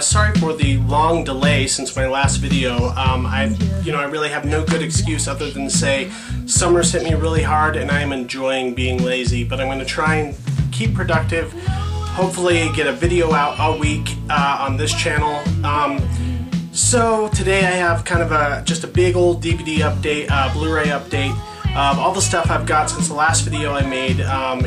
Sorry for the long delay since my last video. I really have no good excuse other than to say summer's hit me really hard and I am enjoying being lazy, but I'm going to try and keep productive, hopefully get a video out a week on this channel. So today I have kind of just a big old DVD update, Blu-ray update of all the stuff I've got since the last video I made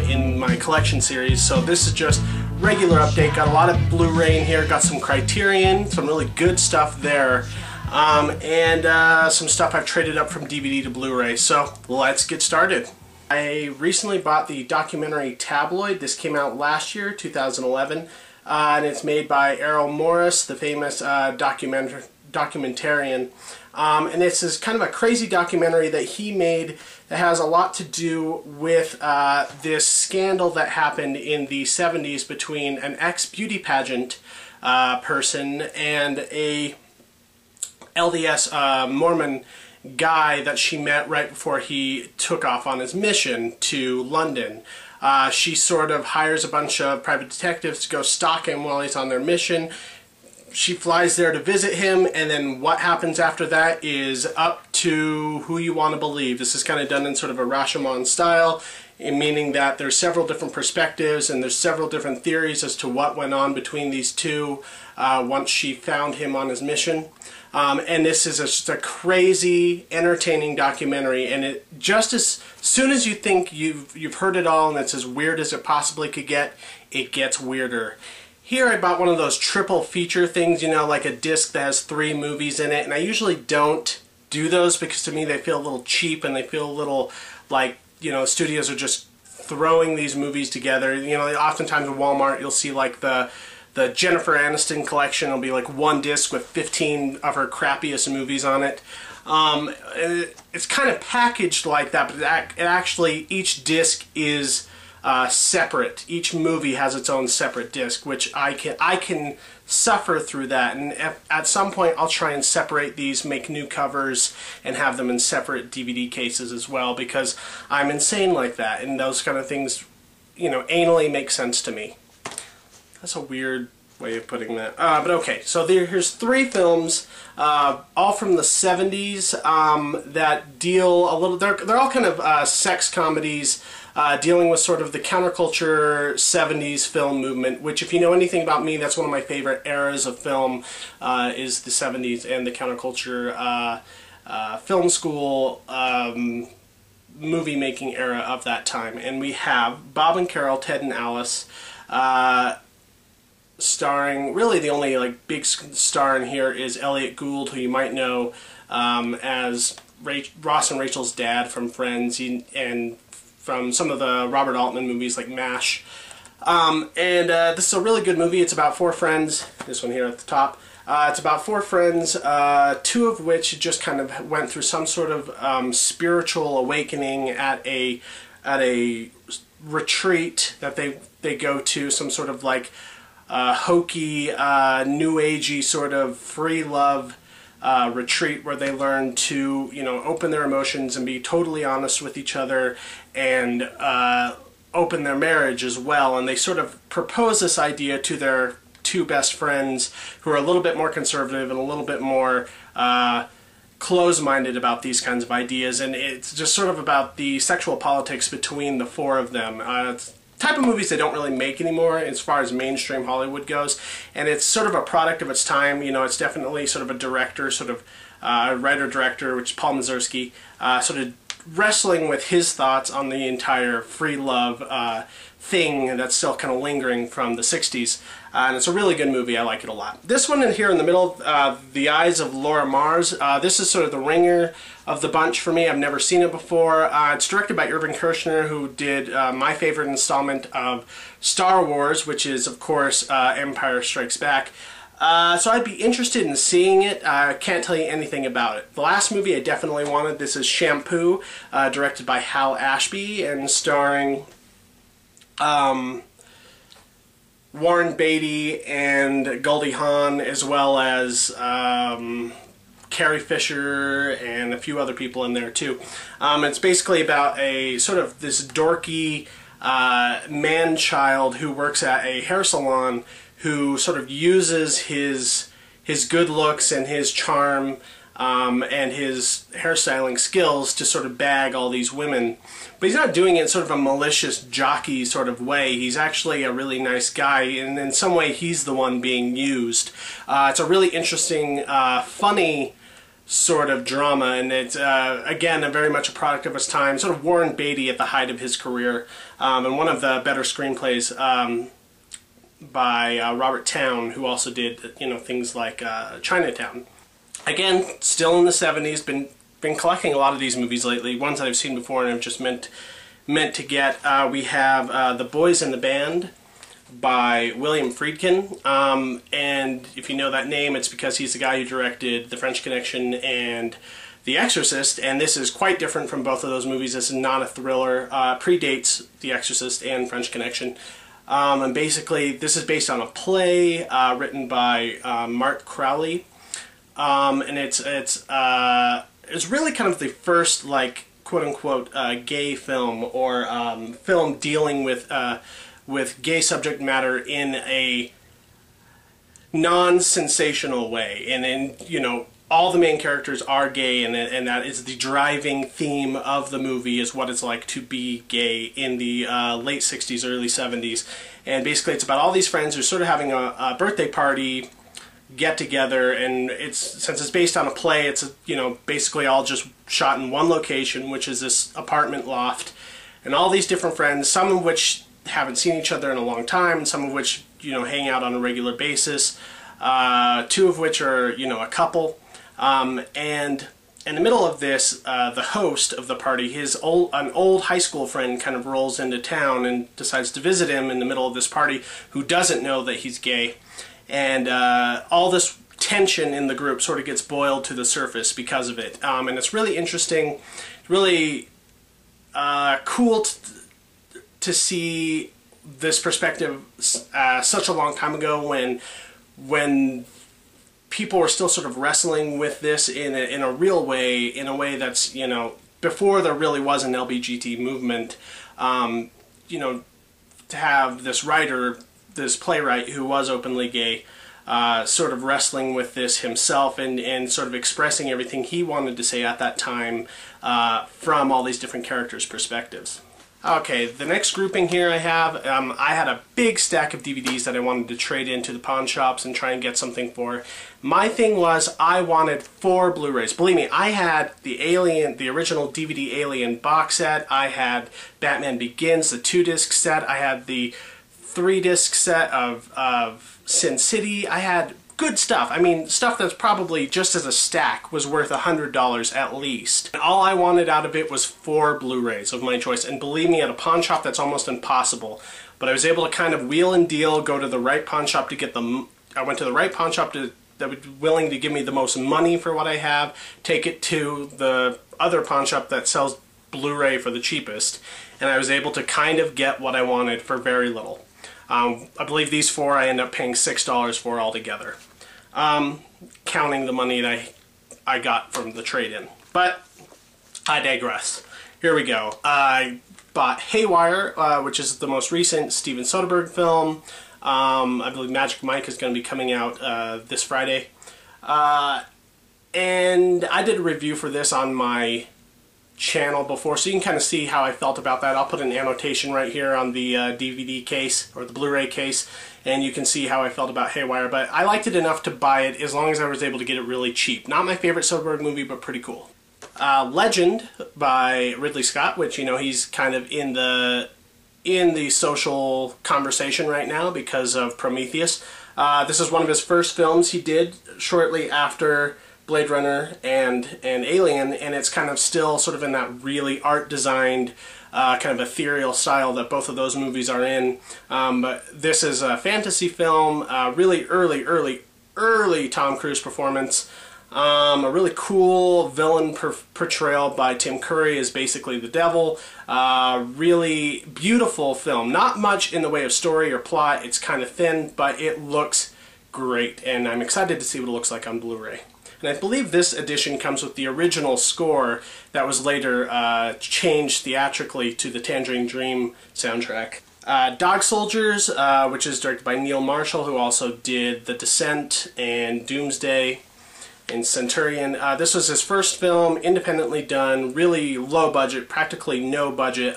in my collection series. So this is just regular update. Got a lot of Blu-ray in here, got some Criterion, some really good stuff there, and some stuff I've traded up from DVD to Blu-ray. So let's get started. I recently bought the documentary Tabloid. This came out last year, 2011, and it's made by Errol Morris, the famous documentarian. And this is kind of a crazy documentary that he made that has a lot to do with this scandal that happened in the 70s between an ex-beauty pageant person and a LDS Mormon guy that she met right before he took off on his mission to London. She sort of hires a bunch of private detectives to go stalk him while he's on their mission. She flies there to visit him, and then what happens after that is up to who you want to believe. This is kind of done in sort of a Rashomon style, meaning that there's several different perspectives and there's several different theories as to what went on between these two once she found him on his mission. And this is just a crazy, entertaining documentary, and it just as soon as you think you've heard it all and it's as weird as it possibly could get, it gets weirder. Here I bought one of those triple feature things, you know, like a disc that has 3 movies in it, and I usually don't do those because to me they feel a little cheap and they feel a little like, you know, studios are just throwing these movies together. You know, oftentimes at Walmart you'll see like the Jennifer Aniston collection. It'll be like one disc with 15 of her crappiest movies on it. It's kind of packaged like that, but it actually, each disc is separate. Each movie has its own separate disc, which I can suffer through that, and at some point I'll try and separate these, make new covers, and have them in separate DVD cases as well, because I'm insane like that, and those kind of things, you know, anally make sense to me. That's a weird way of putting that. But okay, so here's 3 films, all from the 70s, that deal a little, they're all kind of sex comedies, dealing with sort of the counterculture 70s film movement, which if you know anything about me, that's one of my favorite eras of film, is the 70s and the counterculture film school movie making era of that time. And we have Bob and Carol, Ted and Alice, starring, really the only like big star in here is Elliot Gould, who you might know as Ross and Rachel's dad from Friends, and from some of the Robert Altman movies like MASH. This is a really good movie. It's about 4 friends, this one here at the top. It's about 4 friends, 2 of which just kind of went through some sort of spiritual awakening at a retreat that they go to, some sort of like hokey, new agey sort of free love retreat where they learn to, you know, open their emotions and be totally honest with each other, and open their marriage as well. And they sort of propose this idea to their 2 best friends who are a little bit more conservative and a little bit more close-minded about these kinds of ideas, and it's just sort of about the sexual politics between the 4 of them. It's type of movies they don't really make anymore as far as mainstream Hollywood goes, and it's sort of a product of its time. You know, it's definitely sort of a director, sort of writer-director, which is Paul Mazursky, sort of wrestling with his thoughts on the entire free love thing that's still kind of lingering from the 60s. And it's a really good movie. I like it a lot. This one in here in the middle, The Eyes of Laura Mars, this is sort of the ringer of the bunch for me. I've never seen it before. It's directed by Irvin Kershner, who did my favorite installment of Star Wars, which is, of course, Empire Strikes Back. So I'd be interested in seeing it. I can't tell you anything about it. The last movie I definitely wanted, this is Shampoo, directed by Hal Ashby and starring Warren Beatty and Goldie Hawn, as well as Carrie Fisher and a few other people in there too. It's basically about a sort of this dorky man-child who works at a hair salon who sort of uses his good looks and his charm and his hairstyling skills to sort of bag all these women. But he's not doing it in sort of a malicious jockey sort of way. He's actually a really nice guy, and in some way he's the one being used. It's a really interesting, funny sort of drama, and it's, again, very much a product of his time. Sort of Warren Beatty at the height of his career, and one of the better screenplays by Robert Towne, who also did, things like Chinatown. Again, still in the 70s, been collecting a lot of these movies lately, ones that I've seen before and I've just meant to get. We have The Boys in the Band by William Friedkin, and if you know that name, it's because he's the guy who directed The French Connection and The Exorcist, and this is quite different from both of those movies. This is not a thriller, predates The Exorcist and French Connection. And basically, this is based on a play written by Mark Crowley, and it's really kind of the first, like, quote-unquote gay film, or film dealing with gay subject matter in a non-sensational way, and in, all the main characters are gay, and that is the driving theme of the movie, is what it's like to be gay in the late 60s, early 70s. And basically it's about all these friends who are sort of having a birthday party get together, and since it's based on a play, it's basically all just shot in one location, which is this apartment loft, and all these different friends, some of which haven't seen each other in a long time, and some of which hang out on a regular basis, two of which are a couple. And in the middle of this, the host of the party, an old high school friend, kind of rolls into town and decides to visit him in the middle of this party, who doesn't know that he's gay. And all this tension in the group sort of gets boiled to the surface because of it. And it's really interesting, really cool to see this perspective such a long time ago, when people were still sort of wrestling with this in a real way, in a way that's, before there really was an LBGT movement. To have this writer, this playwright who was openly gay, sort of wrestling with this himself, and sort of expressing everything he wanted to say at that time from all these different characters' perspectives. Okay, the next grouping here I have, I had a big stack of DVDs that I wanted to trade into the pawn shops and try and get something for. My thing was, I wanted 4 Blu-rays. Believe me, I had the original DVD Alien box set, I had Batman Begins, the 2-disc set, I had the 3-disc set of Sin City, I had good stuff. I mean, stuff that's probably, just as a stack, was worth $100 at least. And all I wanted out of it was 4 Blu-rays of my choice, and believe me, at a pawn shop that's almost impossible. But I was able to kind of wheel and deal, go to the right pawn shop to get them. I went to the right pawn shop that was willing to give me the most money for what I have, take it to the other pawn shop that sells Blu-ray for the cheapest, and I was able to kind of get what I wanted for very little. I believe these 4 I ended up paying $6 for altogether, counting the money that I got from the trade-in. But I digress. Here we go. I bought Haywire, which is the most recent Steven Soderbergh film. I believe Magic Mike is going to be coming out this Friday. And I did a review for this on my channel before, so you can kind of see how I felt about that. I'll put an annotation right here on the DVD case, or the Blu-ray case, and you can see how I felt about Haywire. But I liked it enough to buy it, as long as I was able to get it really cheap. Not my favorite Soderbergh movie, but pretty cool. Legend by Ridley Scott, which, he's kind of in the social conversation right now because of Prometheus. This is one of his first films he did shortly after Blade Runner and Alien, and it's kind of still sort of in that really art-designed, kind of ethereal style that both of those movies are in. But this is a fantasy film, really early Tom Cruise performance. A really cool villain portrayal by Tim Curry as basically the devil. Really beautiful film. Not much in the way of story or plot. It's kind of thin, but it looks great, and I'm excited to see what it looks like on Blu-ray. And I believe this edition comes with the original score that was later changed theatrically to the Tangerine Dream soundtrack. Dog Soldiers, which is directed by Neil Marshall, who also did The Descent and Doomsday and Centurion. This was his first film, independently done, really low budget, practically no budget,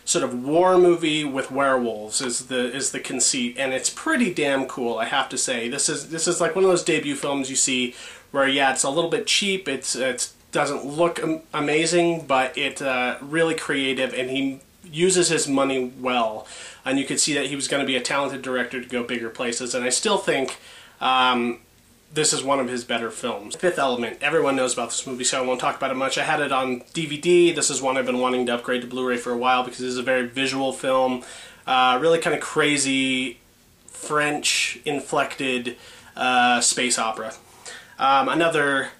sort of war movie with werewolves is the conceit, and it's pretty damn cool, I have to say. This is like one of those debut films you see where, yeah, it's a little bit cheap, it doesn't look amazing, but it's really creative, and he uses his money well, and you could see that he was going to be a talented director to go bigger places, and I still think this is one of his better films. Fifth Element. Everyone knows about this movie, so I won't talk about it much. I had it on DVD. This is one I've been wanting to upgrade to Blu-ray for a while because it is a very visual film. Really kind of crazy, French-inflected space opera. Another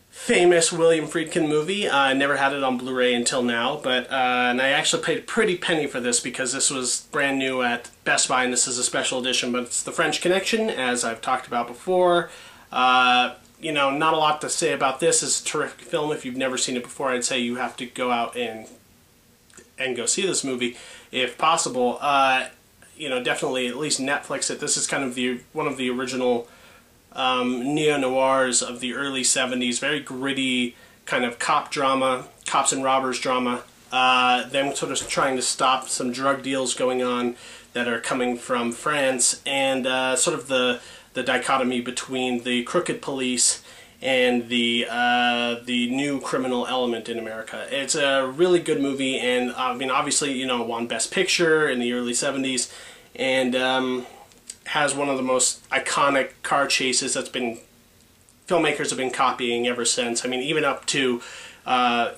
famous William Friedkin movie. I never had it on Blu-ray until now, but and I actually paid a pretty penny for this because this was brand new at Best Buy, and this is a special edition, but it's The French Connection, as I've talked about before. You know, not a lot to say about this. It's a terrific film. If you've never seen it before, I'd say you have to go out and go see this movie if possible. You know, definitely at least Netflix it. This is kind of one of the original neo-noirs of the early 70s, very gritty kind of cop drama, cops and robbers drama, them sort of trying to stop some drug deals going on that are coming from France, and sort of the dichotomy between the crooked police and the new criminal element in America. It's a really good movie, and I mean, obviously, you know, won Best Picture in the early 70s, and has one of the most iconic car chases that's been filmmakers have been copying ever since. I mean, even up to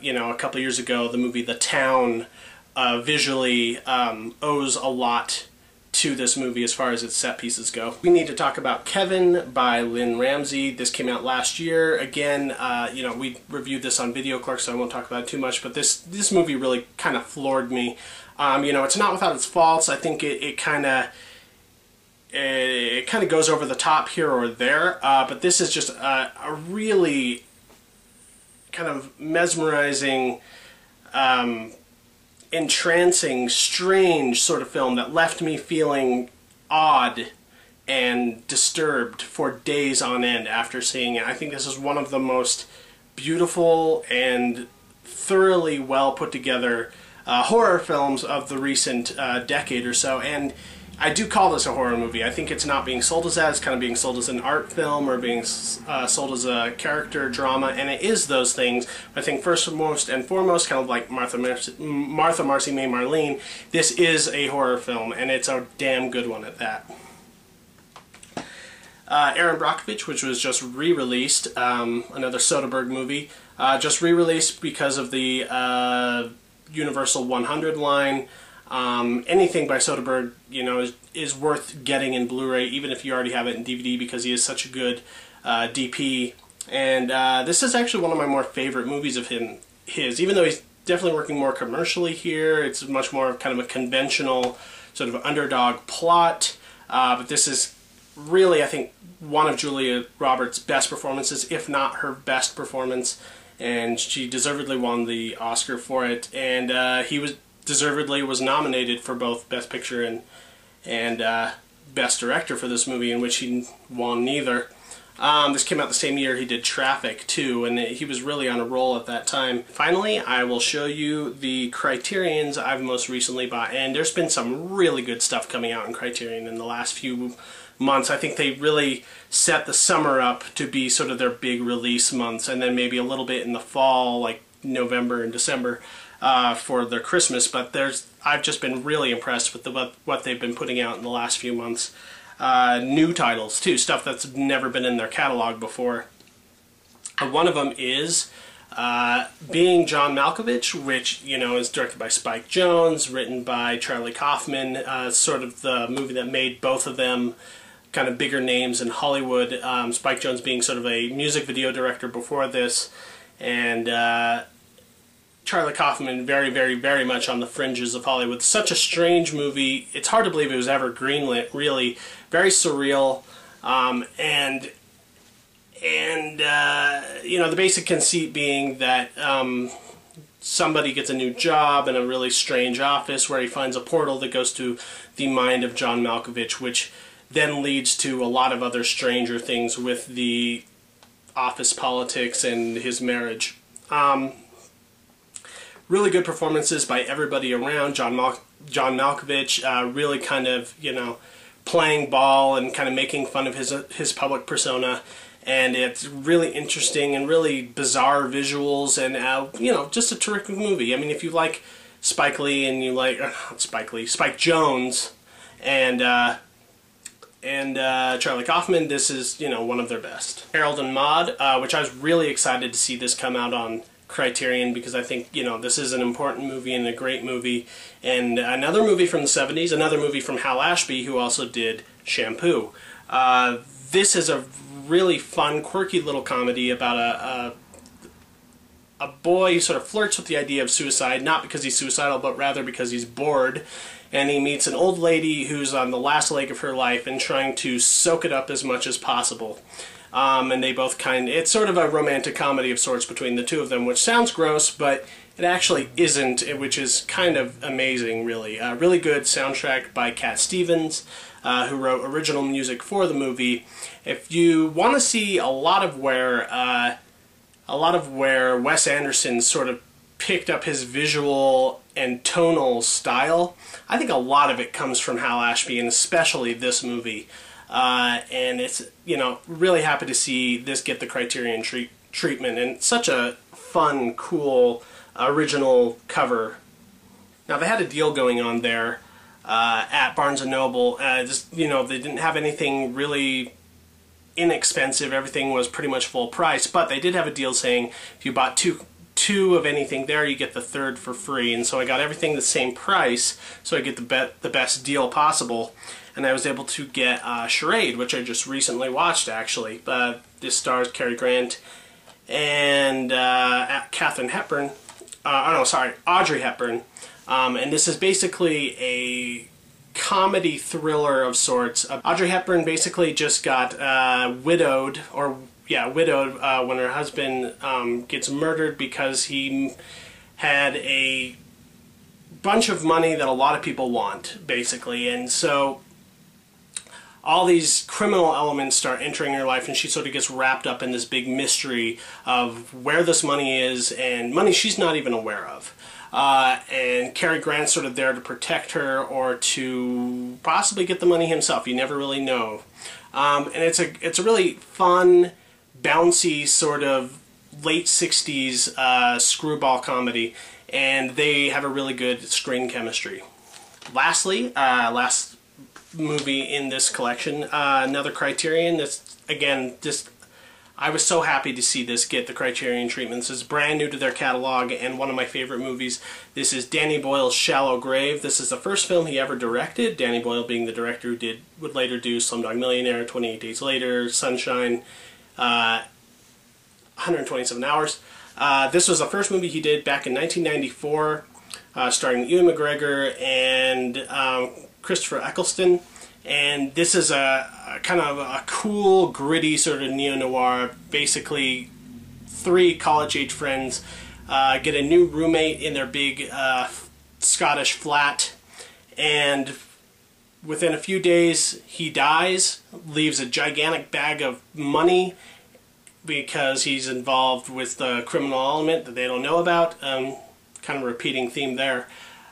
you know, a couple years ago, the movie The Town visually owes a lot to this movie as far as its set pieces go. We need to talk about Kevin by Lynn Ramsey. This came out last year. Again, you know, we reviewed this on Videoclerks, so I won't talk about it too much, but this movie really kind of floored me. You know, it's not without its faults. I think it kind of goes over the top here or there, but this is just a really kind of mesmerizing, entrancing, strange sort of film that left me feeling odd and disturbed for days on end after seeing it. I think this is one of the most beautiful and thoroughly well put together horror films of the recent decade or so, and I do call this a horror movie. I think it's not being sold as that. It's kind of being sold as an art film or being sold as a character drama, and it is those things. I think first and foremost, kind of like Martha, Marcy, May, Marlene, this is a horror film, and it's a damn good one at that. Erin Brockovich, which was just re-released, another Soderbergh movie, just re-released because of the Universal 100 line. Anything by Soderbergh, you know, is worth getting in Blu-ray, even if you already have it in DVD, because he is such a good DP. And this is actually one of my more favorite movies of his. Even though he's definitely working more commercially here, it's much more of kind of a conventional sort of underdog plot. But this is really, I think, one of Julia Roberts' best performances, if not her best performance. And she deservedly won the Oscar for it. And he deservedly was nominated for both Best Picture and Best Director for this movie, in which he won neither. This came out the same year he did Traffic, too, and he was really on a roll at that time. Finally, I will show you the Criterions I've most recently bought, and there's been some really good stuff coming out in Criterion in the last few months. I think they really set the summer up to be sort of their big release months, and then maybe a little bit in the fall, like November and December, for their Christmas, but I've just been really impressed with what they've been putting out in the last few months. New titles, too, stuff that's never been in their catalog before. One of them is Being John Malkovich, which, you know, is directed by Spike Jonze, written by Charlie Kaufman, sort of the movie that made both of them kind of bigger names in Hollywood. Spike Jonze being sort of a music video director before this, and Charlie Kaufman very, very, very much on the fringes of Hollywood. Such a strange movie. It's hard to believe it was ever greenlit, really. Very surreal. You know, the basic conceit being that somebody gets a new job in a really strange office where he finds a portal that goes to the mind of John Malkovich, which then leads to a lot of other stranger things with the office politics and his marriage. Really good performances by everybody around. John Malkovich really kind of, you know, playing ball and kind of making fun of his public persona. And it's really interesting and really bizarre visuals, and you know, just a terrific movie. I mean, if you like Spike Lee and you like Spike Jones and Charlie Kaufman, this is, you know, one of their best. Harold and Maude, which I was really excited to see this come out on Criterion, because I think, you know, this is an important movie and a great movie. And another movie from the 70s, another movie from Hal Ashby, who also did Shampoo. This is a really fun, quirky little comedy about a boy who sort of flirts with the idea of suicide, not because he's suicidal, but rather because he's bored, and he meets an old lady who's on the last leg of her life and trying to soak it up as much as possible. And they both it's sort of a romantic comedy of sorts between the two of them, which sounds gross, but it actually isn't, which is kind of amazing, really. Really good soundtrack by Cat Stevens, who wrote original music for the movie. If you want to see a lot of where Wes Anderson sort of picked up his visual and tonal style, I think a lot of it comes from Hal Ashby, and especially this movie. And it's, you know, really happy to see this get the Criterion treatment, and such a fun, cool, original cover. Now, they had a deal going on there at Barnes & Noble. Just, you know, they didn't have anything really inexpensive. Everything was pretty much full price, but they did have a deal saying if you bought two of anything there, you get the third for free. And so I got everything the same price, so I get the best deal possible. And I was able to get Charade, which I just recently watched, actually. This stars Cary Grant and Katharine Hepburn. Audrey Hepburn. And this is basically a comedy thriller of sorts. Audrey Hepburn basically just got widowed when her husband gets murdered because he had a bunch of money that a lot of people want, basically. And so all these criminal elements start entering her life, and she sort of gets wrapped up in this big mystery of where this money is, and money she's not even aware of. And Cary Grant's sort of there to protect her or to possibly get the money himself. You never really know. And it's a really fun, bouncy sort of late 60s screwball comedy, and they have a really good screen chemistry. Lastly, last movie in this collection, another Criterion. That's, again, just I was so happy to see this get the Criterion treatment. This is brand new to their catalog and one of my favorite movies. This is Danny Boyle's Shallow Grave. This is the first film he ever directed, Danny Boyle being the director who would later do Slumdog Millionaire, 28 Days Later, Sunshine, 127 Hours. This was the first movie he did back in 1994, starring Ewan McGregor and Christopher Eccleston. And this is a kind of a cool, gritty sort of neo-noir. Basically, three college-age friends get a new roommate in their big Scottish flat, and within a few days he dies, leaves a gigantic bag of money because he's involved with the criminal element that they don't know about. Kind of a repeating theme there.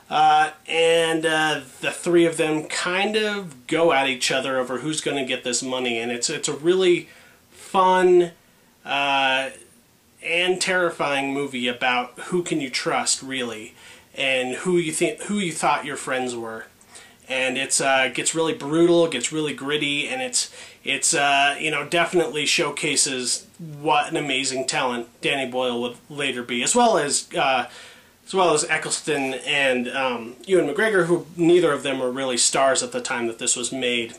And the three of them kind of go at each other over who's going to get this money, and it's a really fun and terrifying movie about who can you trust, really, and who you thought your friends were. And it's gets really brutal, gets really gritty, and it's you know, definitely showcases what an amazing talent Danny Boyle would later be, as well as Eccleston and Ewan McGregor, who neither of them were really stars at the time that this was made.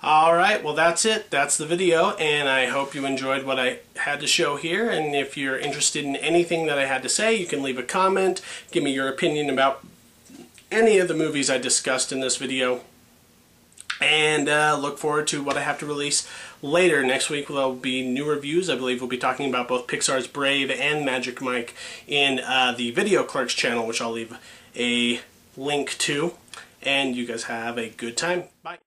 Alright, well that's it. That's the video, and I hope you enjoyed what I had to show here. And if you're interested in anything that I had to say, you can leave a comment, give me your opinion about any of the movies I discussed in this video. And look forward to what I have to release later. Next week there'll be new reviews. I believe we'll be talking about both Pixar's Brave and Magic Mike in the Videoclerks channel, which I'll leave a link to. And you guys have a good time. Bye.